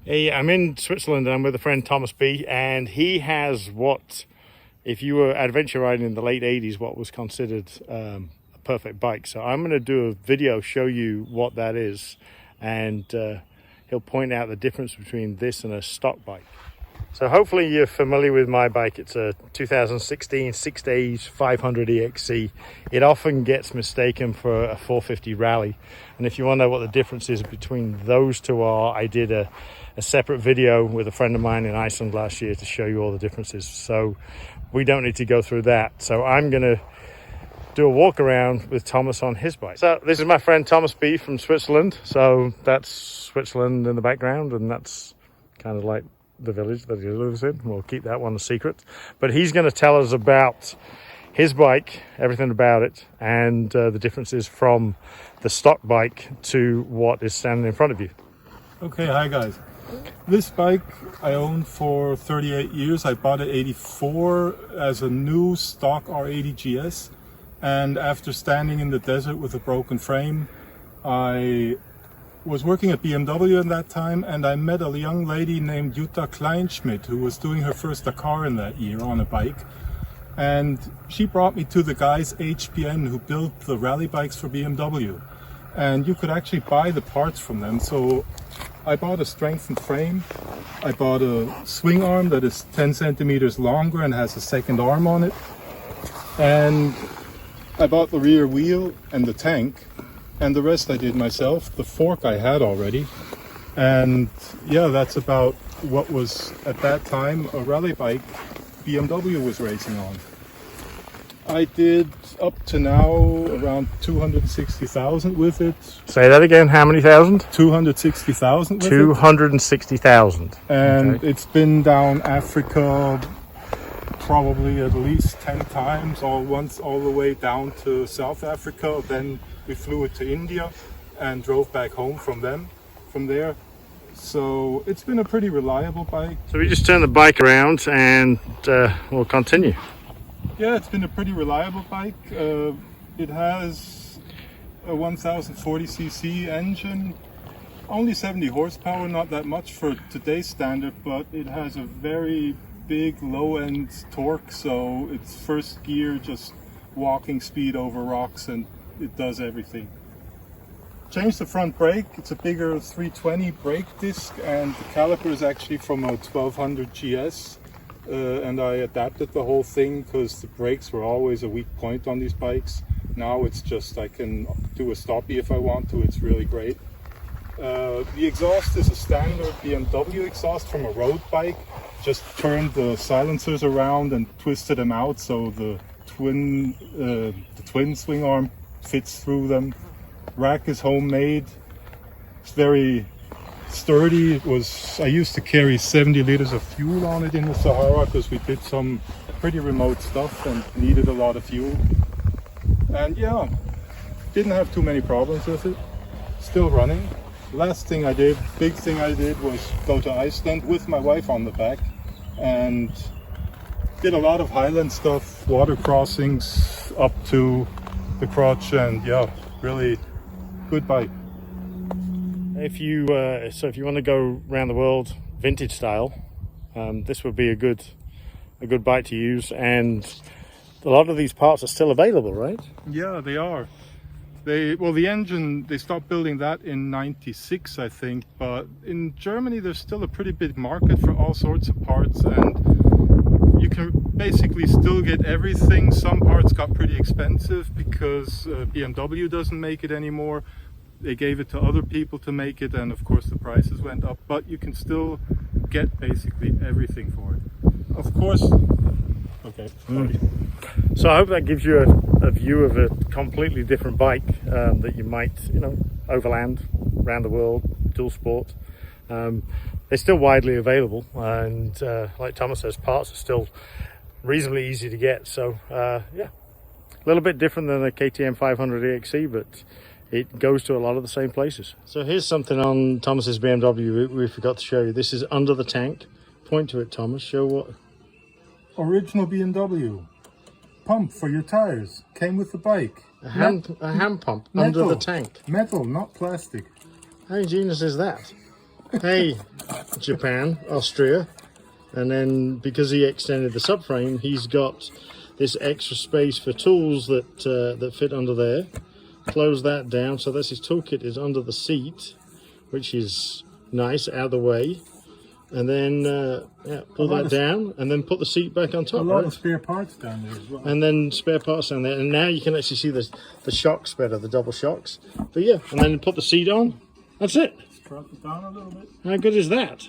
Hey, I'm in Switzerland and I'm with a friend Thomas B, and he has what, if you were adventure riding in the late 80s, what was considered a perfect bike. So I'm going to do a video, show you what that is, and he'll point out the difference between this and a stock bike. So hopefully you're familiar with my bike. It's a 2016 6-stage 500 EXC. It often gets mistaken for a 450 Rally. And if you want to know what the difference is between those two are, I did a separate video with a friend of mine in Iceland last year to show you all the differences. So we don't need to go through that. So I'm going to do a walk around with Thomas on his bike. So this is my friend Thomas B from Switzerland. So that's Switzerland in the background, and that's kind of like the village that he lives in. We'll keep that one a secret, but he's going to tell us about his bike, everything about it, and the differences from the stock bike to what is standing in front of you. Okay, hi guys. This bike I owned for 38 years. I bought it 84 as a new stock R80GS, and after standing in the desert with a broken frame, I was working at BMW in that time, and I met a young lady named Jutta Kleinschmidt who was doing her first Dakar in that year on a bike, and she brought me to the guys HPN who built the rally bikes for BMW, and you could actually buy the parts from them. So I bought a strengthened frame, I bought a swing arm that is 10 centimeters longer and has a second arm on it, and I bought the rear wheel and the tank. And the rest I did myself. The fork I had already. And yeah, that's about what was at that time a rally bike BMW was racing on. I did up to now around 260,000 with it. Say that again, how many thousand? 260,000 with 260,000. it. And Okay. it's been down Africa probably at least 10 times, all the way down to South Africa. Then we flew it to India and drove back home from there. So it's been a pretty reliable bike. So we just turn the bike around and we'll continue. Yeah, it's been a pretty reliable bike. It has a 1040cc engine, only 70 horsepower, not that much for today's standard, but it has a very big low-end torque, so it's first gear, just walking speed over rocks, and it does everything. Changed the front brake. It's a bigger 320 brake disc, and the caliper is actually from a 1200GS, and I adapted the whole thing because the brakes were always a weak point on these bikes. Now it's just I can do a stoppie if I want to. It's really great. The exhaust is a standard BMW exhaust from a road bike. Just turned the silencers around and twisted them out so the twin swing arm fits through them. Rack is homemade. It's very sturdy. I used to carry 70 liters of fuel on it in the Sahara because we did some pretty remote stuff and needed a lot of fuel. And yeah, didn't have too many problems with it. Still running. Last thing I did, big thing I did, was go to Iceland with my wife on the back and did a lot of highland stuff, water crossings up to the crotch, and yeah, really good bike. If you want to go around the world vintage style, this would be a good bike to use, and a lot of these parts are still available, right? Yeah, they are. The engine, they stopped building that in '96, I think, but in Germany there's still a pretty big market for all sorts of parts, and you can basically still get everything. Some parts got pretty expensive because BMW doesn't make it anymore. They gave it to other people to make it, and of course the prices went up, but you can still get basically everything for it. Of course. Okay. So I hope that gives you a view of a completely different bike that you might, overland, around the world, dual sport. They're still widely available, and like Thomas says, parts are still reasonably easy to get. So yeah, a little bit different than a KTM 500 EXC, but it goes to a lot of the same places. So here's something on Thomas's BMW we forgot to show you. This is under the tank. Point to it, Thomas. Show what. Original BMW. Pump for your tires. Came with the bike. A hand pump under the tank. Metal, not plastic. How ingenious is that? Hey, Japan, Austria. And then because he extended the subframe, he's got this extra space for tools that that fit under there. Close that down, so that's his toolkit is under the seat, which is nice, out of the way. And then yeah, pull that down, and then put the seat back on top. A lot of spare parts down there as well. And then spare parts down there, and now you can actually see the shocks better, the double shocks. But yeah, and then put the seat on. That's it. Let's drop it down a little bit. How good is that?